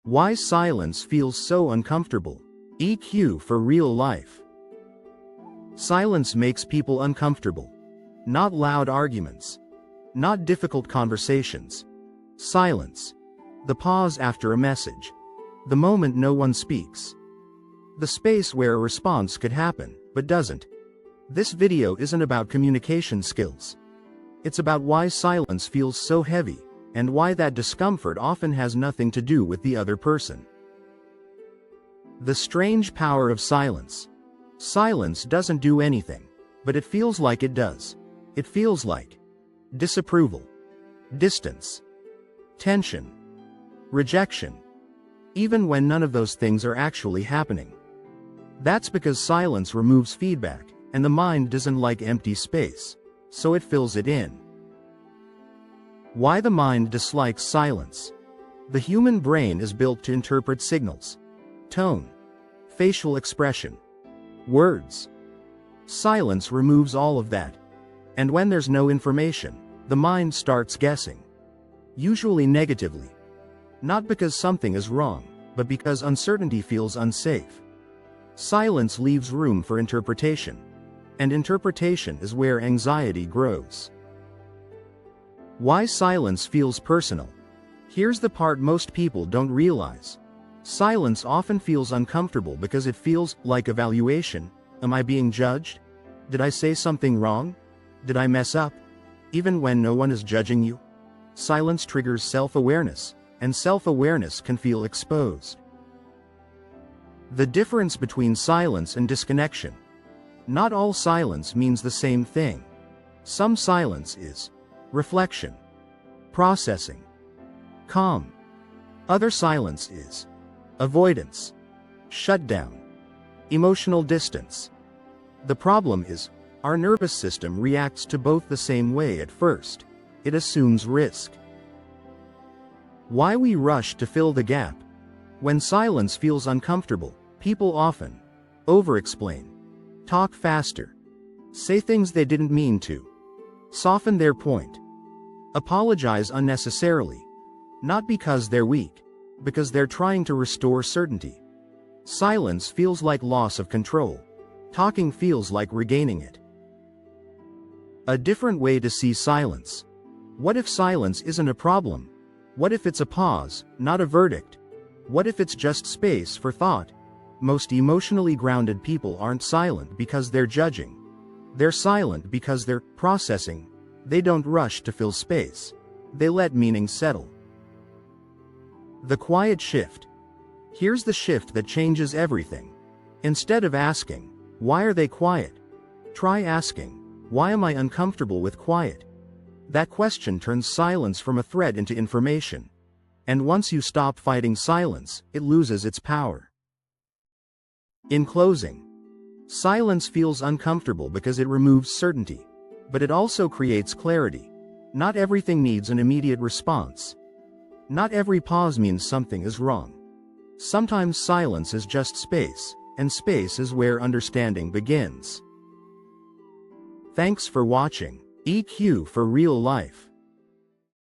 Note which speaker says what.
Speaker 1: Why silence feels so uncomfortable. EQ for real life. Silence makes people uncomfortable. Not loud arguments. Not difficult conversations. Silence. The pause after a message. The moment no one speaks. The space where a response could happen, but doesn't. This video isn't about communication skills. It's about why silence feels so heavy, and why that discomfort often has nothing to do with the other person. The strange power of silence. Silence doesn't do anything, but it feels like it does. It feels like disapproval, distance, tension, rejection, even when none of those things are actually happening. That's because silence removes feedback, and the mind doesn't like empty space, so it fills it in. Why the mind dislikes silence. The human brain is built to interpret signals, tone, facial expression, words. Silence removes all of that. And when there's no information, the mind starts guessing. Usually negatively. Not because something is wrong, but because uncertainty feels unsafe. Silence leaves room for interpretation. And interpretation is where anxiety grows. Why silence feels personal. Here's the part most people don't realize. Silence often feels uncomfortable because it feels like evaluation. Am I being judged? Did I say something wrong? Did I mess up? Even when no one is judging you? Silence triggers self-awareness, and self-awareness can feel exposed. The difference between silence and disconnection. Not all silence means the same thing. Some silence is reflection, processing, calm. Other silence is avoidance, shutdown, emotional distance. The problem is, our nervous system reacts to both the same way at first. It assumes risk. Why we rush to fill the gap. When silence feels uncomfortable, people often over-explain, talk faster, say things they didn't mean to, soften their point, apologize unnecessarily, not because they're weak, because they're trying to restore certainty. Silence feels like loss of control. Talking feels like regaining it. A different way to see silence. What if silence isn't a problem? What if it's a pause, not a verdict? What if it's just space for thought? Most emotionally grounded people aren't silent because they're judging. They're silent because they're processing. They don't rush to fill space. They let meaning settle. The quiet shift. Here's the shift that changes everything. Instead of asking, why are they quiet? Try asking, why am I uncomfortable with quiet? That question turns silence from a threat into information. And once you stop fighting silence, it loses its power. In closing, silence feels uncomfortable because it removes certainty. But it also creates clarity. Not everything needs an immediate response. Not every pause means something is wrong. Sometimes silence is just space, and space is where understanding begins. Thanks for watching. EQ for real life.